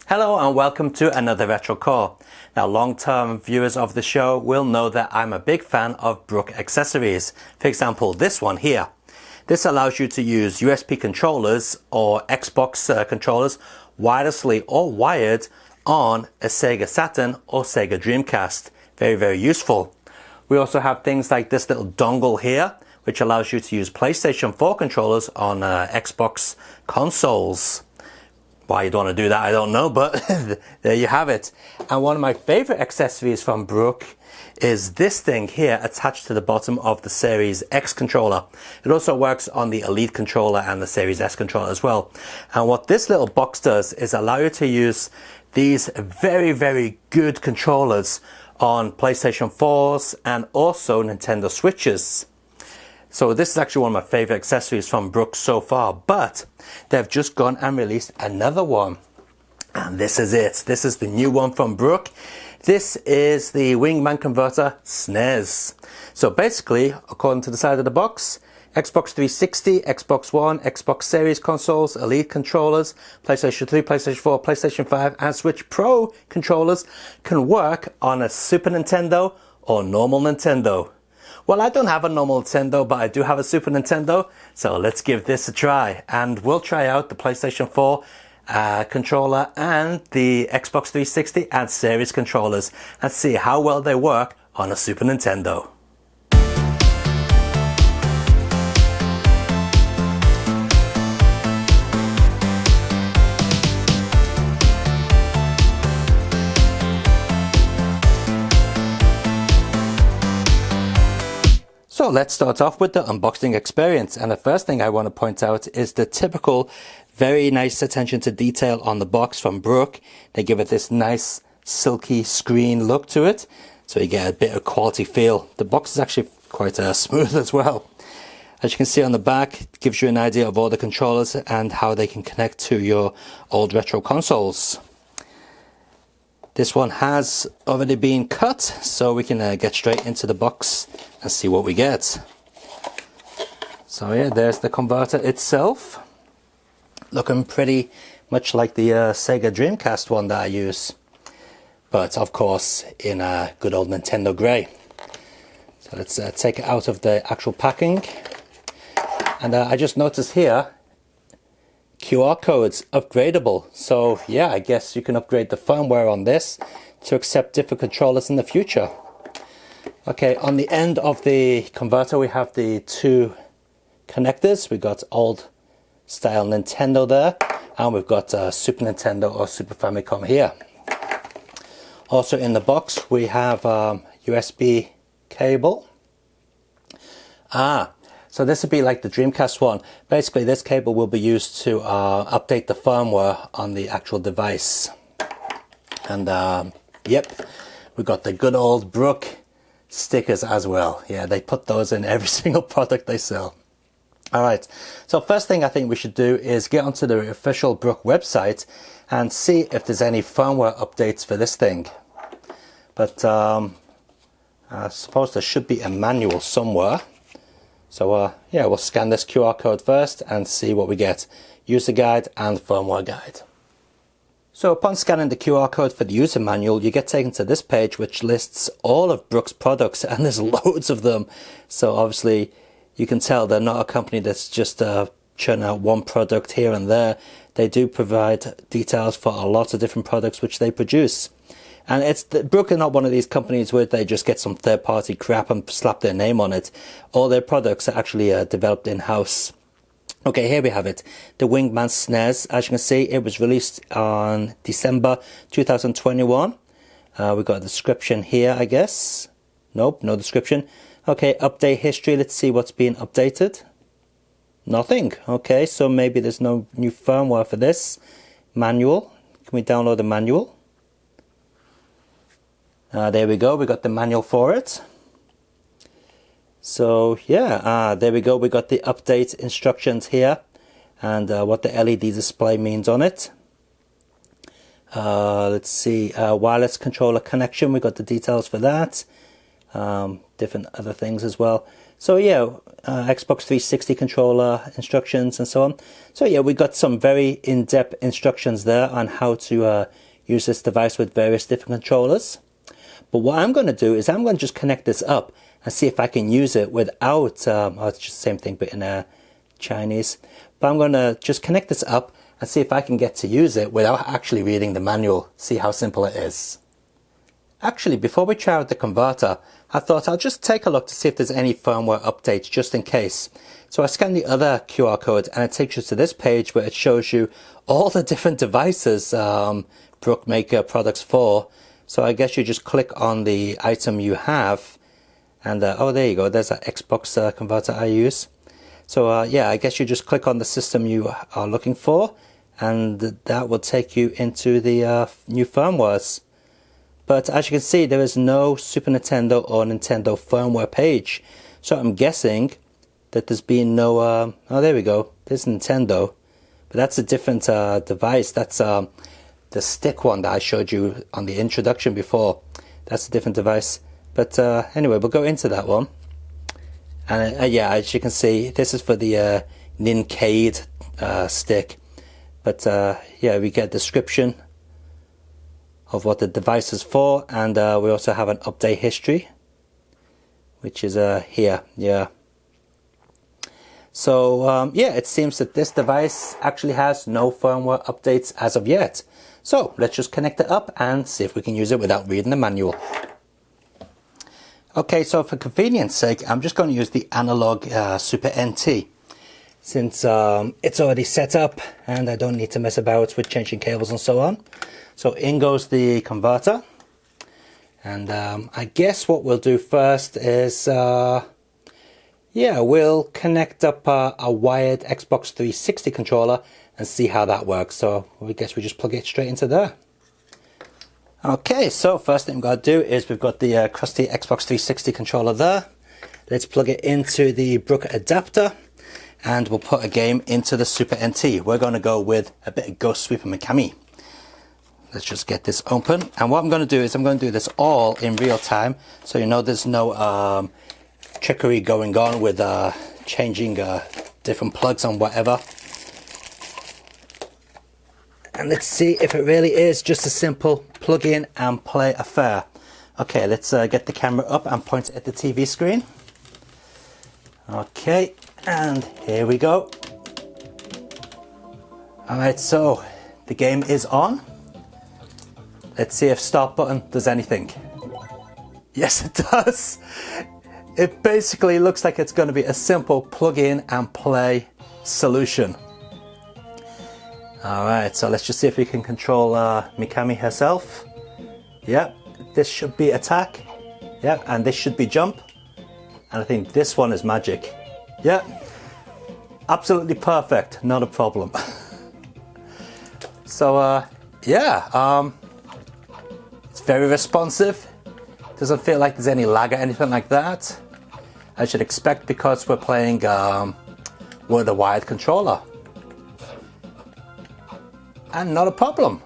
Hello and welcome to another Retro Core. Now, long-term viewers of the show will know that I'm a big fan of Brook accessories. For example, this one here. This allows you to use USB controllers or Xbox controllers wirelessly or wired on a Sega Saturn or Sega Dreamcast. Very, very useful. We also have things like this little dongle here, which allows you to use PlayStation 4 controllers on Xbox consoles. Why you'd want to do that, I don't know, but there you have it. And one of my favorite accessories from Brook is this thing here attached to the bottom of the Series X controller. It also works on the Elite controller and the Series S controller as well. And what this little box does is allow you to use these very, very good controllers on PlayStation 4s and also Nintendo Switches. So this is actually one of my favorite accessories from Brook so far, but they've just gone and released another one. And this is it. This is the new one from Brook. This is the Wingman Converter SNES. So basically, according to the side of the box, Xbox 360, Xbox One, Xbox Series consoles, Elite controllers, PlayStation 3, PlayStation 4, PlayStation 5 and Switch Pro controllers can work on a Super Nintendo or normal Nintendo. Well, I don't have a normal Nintendo, but I do have a Super Nintendo, so let's give this a try. And we'll try out the PlayStation 4 controller and the Xbox 360 and Series controllers and see how well they work on a Super Nintendo. So let's start off with the unboxing experience, and the first thing I want to point out is the typical very nice attention to detail on the box from Brook. They give it this nice silky screen look to it, so you get a bit of quality feel. The box is actually quite smooth as well. As you can see on the back, it gives you an idea of all the controllers and how they can connect to your old retro consoles. This one has already been cut, so we can get straight into the box and see what we get. So yeah, there's the converter itself. Looking pretty much like the Sega Dreamcast one that I use. But of course in a good old Nintendo grey. So let's take it out of the actual packing. And I just noticed here, QR codes upgradable. So yeah, I guess you can upgrade the firmware on this to accept different controllers in the future. Okay, on the end of the converter we have the two connectors. We got old style Nintendo there, and we've got Super Nintendo or Super Famicom here. Also in the box we have USB cable. So this would be like the Dreamcast one. Basically this cable will be used to update the firmware on the actual device. And yep, we got the good old Brook stickers as well. Yeah, they put those in every single product they sell. Alright, so first thing I think we should do is get onto the official Brook website and see if there's any firmware updates for this thing. But I suppose there should be a manual somewhere. So yeah, we'll scan this QR code first and see what we get. User guide and firmware guide. So upon scanning the QR code for the user manual, you get taken to this page which lists all of Brook's products, and there's loads of them. So obviously you can tell they're not a company that's just churning out one product here and there. They do provide details for a lot of different products which they produce. And Brook are not one of these companies where they just get some third-party crap and slap their name on it. All their products are actually developed in-house. Okay, here we have it. The Wingman SNES. As you can see, it was released on December 2021. We've got a description here, I guess. Nope, no description. Okay, update history. Let's see what's been updated. Nothing. Okay, so maybe there's no new firmware for this. Manual. Can we download the manual? There we go, we got the manual for it. So yeah, there we go, we got the update instructions here and what the LED display means on it. Let's see, wireless controller connection, we got the details for that. different other things as well. So yeah, Xbox 360 controller instructions and so on. So yeah, we got some very in-depth instructions there on how to use this device with various different controllers. But what I'm going to do is I'm going to just connect this up and see if I can use it without, oh, it's just the same thing but in Chinese. But I'm going to just connect this up and see if I can get to use it without actually reading the manual, see how simple it is. Actually, before we try out the converter, I thought I'll just take a look to see if there's any firmware updates just in case. So I scanned the other QR code and it takes you to this page where it shows you all the different devices Brook make products for. So I guess you just click on the item you have and oh, there you go, there's an Xbox converter I use. So yeah, I guess you just click on the system you are looking for and that will take you into the new firmwares. But as you can see, there is no Super Nintendo or Nintendo firmware page. So I'm guessing that there's been no, oh there we go, there's Nintendo. But that's a different device. That's the stick one that I showed you on the introduction before. That's a different device. But anyway, we'll go into that one. And yeah, as you can see, this is for the Nincade stick. But yeah, we get a description of what the device is for, and we also have an update history, which is here. Yeah. So yeah, it seems that this device actually has no firmware updates as of yet. So let's just connect it up and see if we can use it without reading the manual. Okay, so for convenience sake, I'm just going to use the analog Super NT, since it's already set up and I don't need to mess about with changing cables and so on. So in goes the converter, and I guess what we'll do first is, yeah, we'll connect up a wired Xbox 360 controller and see how that works. So I guess we just plug it straight into there. Okay, so first thing we've got to do is we've got the crusty Xbox 360 controller there. Let's plug it into the Brook adapter, and we'll put a game into the Super NT. We're going to go with a bit of Ghost Sweeper Mikami. Let's just get this open, and what I'm going to do is I'm going to do this all in real time, so you know there's no trickery going on with changing different plugs and whatever. And let's see if it really is just a simple plug in and play affair. Okay, let's get the camera up and point it at the TV screen. Okay, and here we go. Alright, so the game is on. Let's see if start button does anything. Yes, it does. It basically looks like it's going to be a simple plug in and play solution. Alright, so let's just see if we can control Mikami herself. Yep, this should be attack. Yep, and this should be jump. And I think this one is magic. Yep, absolutely perfect, not a problem. So yeah, it's very responsive. Doesn't feel like there's any lag or anything like that. I should expect because we're playing with a wired controller. And not a problem.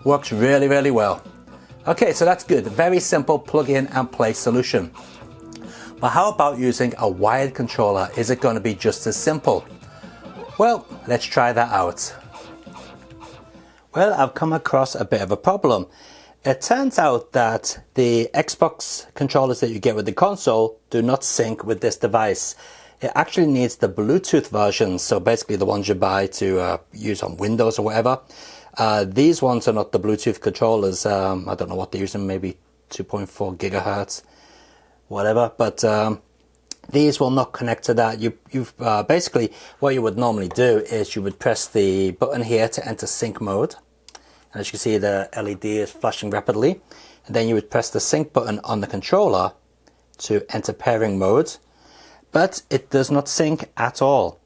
Works really, really well. Okay, so that's good. Very simple plug in and play solution. But how about using a wired controller? Is it going to be just as simple? Well, let's try that out. Well, I've come across a bit of a problem. It turns out that the Xbox controllers that you get with the console do not sync with this device. It actually needs the Bluetooth version, so basically the ones you buy to use on Windows or whatever. These ones are not the Bluetooth controllers. I don't know what they're using, maybe 2.4 gigahertz, whatever. But these will not connect to that. You've basically, what you would normally do is you would press the button here to enter sync mode. And as you can see, the LED is flashing rapidly. And then you would press the sync button on the controller to enter pairing mode. But it does not sync at all.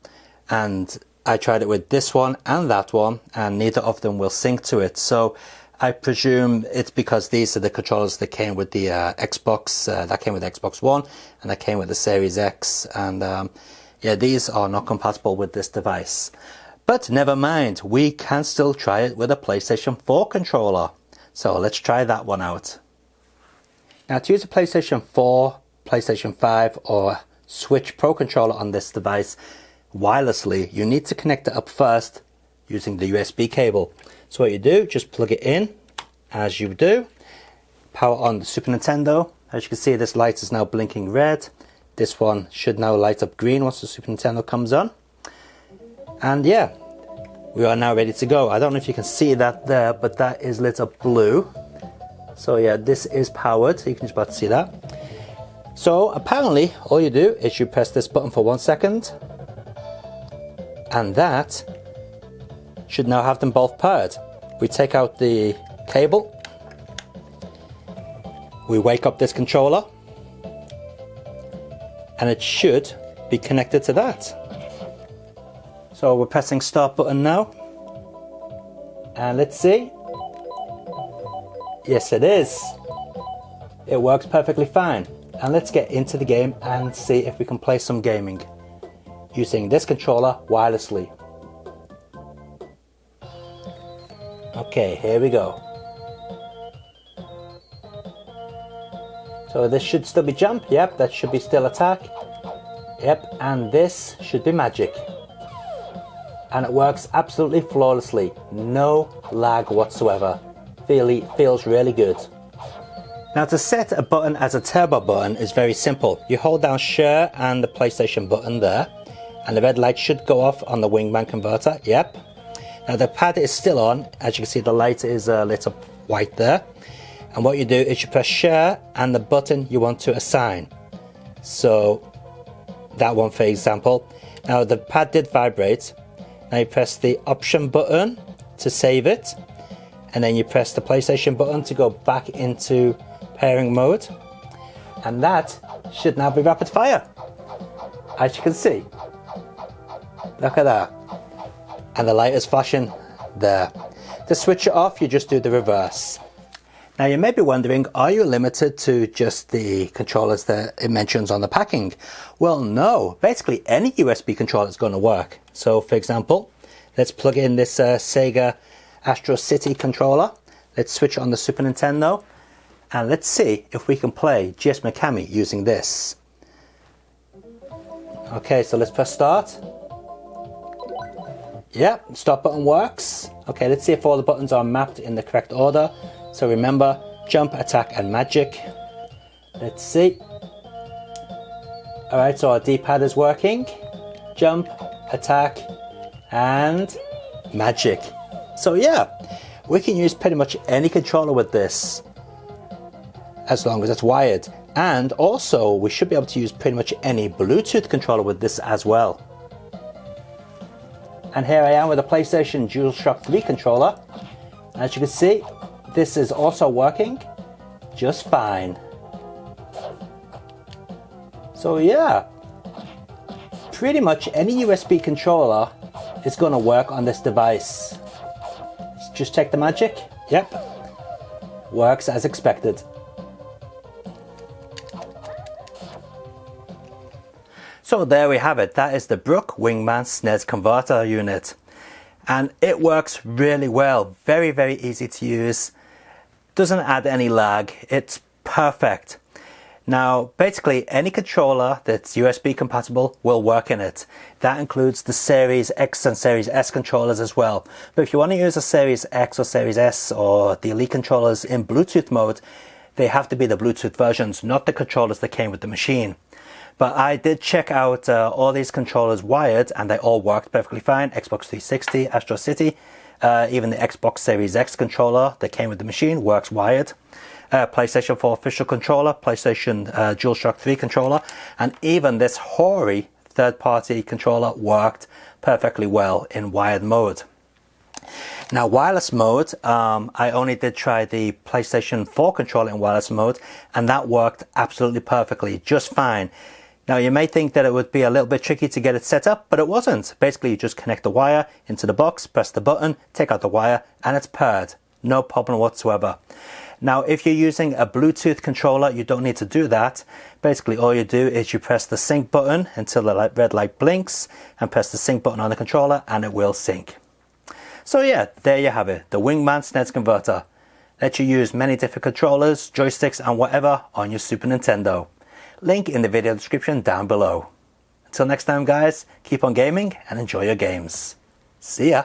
And I tried it with this one and that one, and neither of them will sync to it. So I presume it's because these are the controllers that came with the Xbox, that came with Xbox One, and that came with the Series X. And yeah, these are not compatible with this device. But never mind, we can still try it with a PlayStation 4 controller. So let's try that one out. Now to use a PlayStation 4, PlayStation 5 or Switch Pro controller on this device wirelessly, you need to connect it up first using the USB cable. So what you do, just plug it in as you do. Power on the Super Nintendo. As you can see, this light is now blinking red. This one should now light up green once the Super Nintendo comes on. And yeah, we are now ready to go. I don't know if you can see that there, but that is lit up blue. So yeah, this is powered. You can just about to see that. So apparently all you do is you press this button for 1 second, and that should now have them both paired. We take out the cable, we wake up this controller, and it should be connected to that. So we're pressing start button now, and let's see. Yes, it is. It works perfectly fine. And let's get into the game and see if we can play some gaming using this controller wirelessly. Okay, here we go. So this should still be jump. Yep, that should be still attack. Yep, and this should be magic. And it works absolutely flawlessly. No lag whatsoever. Feels really good. Now to set a button as a turbo button is very simple. You hold down share and the PlayStation button there, and the red light should go off on the Wingman converter. Yep. Now the pad is still on. As you can see, the light is lit up white there. And what you do is you press share and the button you want to assign. So that one, for example. Now the pad did vibrate. Now you press the option button to save it, and then you press the PlayStation button to go back into pairing mode, and that should now be rapid fire, as you can see. Look at that, and the light is flashing there. To switch it off, you just do the reverse. Now you may be wondering, are you limited to just the controllers that it mentions on the packing? Well, no, basically any USB controller is going to work. So for example, let's plug in this Sega Astro City controller. Let's switch on the Super Nintendo, and let's see if we can play GS Mikami using this. Okay, so let's press start. Yep, start button works. Okay, let's see if all the buttons are mapped in the correct order. So remember, jump, attack, and magic. Let's see. Alright, so our D-pad is working. Jump, attack, and magic. So yeah, we can use pretty much any controller with this, as long as it's wired. And also, we should be able to use pretty much any Bluetooth controller with this as well. And here I am with a PlayStation DualShock 3 controller. As you can see, this is also working just fine. So yeah, pretty much any USB controller is going to work on this device. Just check the magic. Yep, works as expected. So there we have it. That is the Brook Wingman SNES converter unit, and it works really well. Very, very easy to use. Doesn't add any lag. It's perfect. Now, basically, any controller that's USB compatible will work in it. That includes the Series X and Series S controllers as well. But if you want to use a Series X or Series S or the Elite controllers in Bluetooth mode, they have to be the Bluetooth versions, not the controllers that came with the machine. But I did check out all these controllers wired, and they all worked perfectly fine. Xbox 360, Astro City, even the Xbox Series X controller that came with the machine works wired. PlayStation 4 official controller, PlayStation DualShock 3 controller, and even this hoary third-party controller worked perfectly well in wired mode. Now, wireless mode, I only did try the PlayStation 4 controller in wireless mode, and that worked absolutely perfectly, just fine. Now, you may think that it would be a little bit tricky to get it set up, but it wasn't. Basically, you just connect the wire into the box, press the button, take out the wire, and it's paired. No problem whatsoever. Now, if you're using a Bluetooth controller, you don't need to do that. Basically, all you do is you press the sync button until the red light blinks, and press the sync button on the controller, and it will sync. So yeah, there you have it, the Wingman SNES converter. Let you use many different controllers, joysticks and whatever on your Super Nintendo. Link in the video description down below. Until next time guys, keep on gaming and enjoy your games. See ya!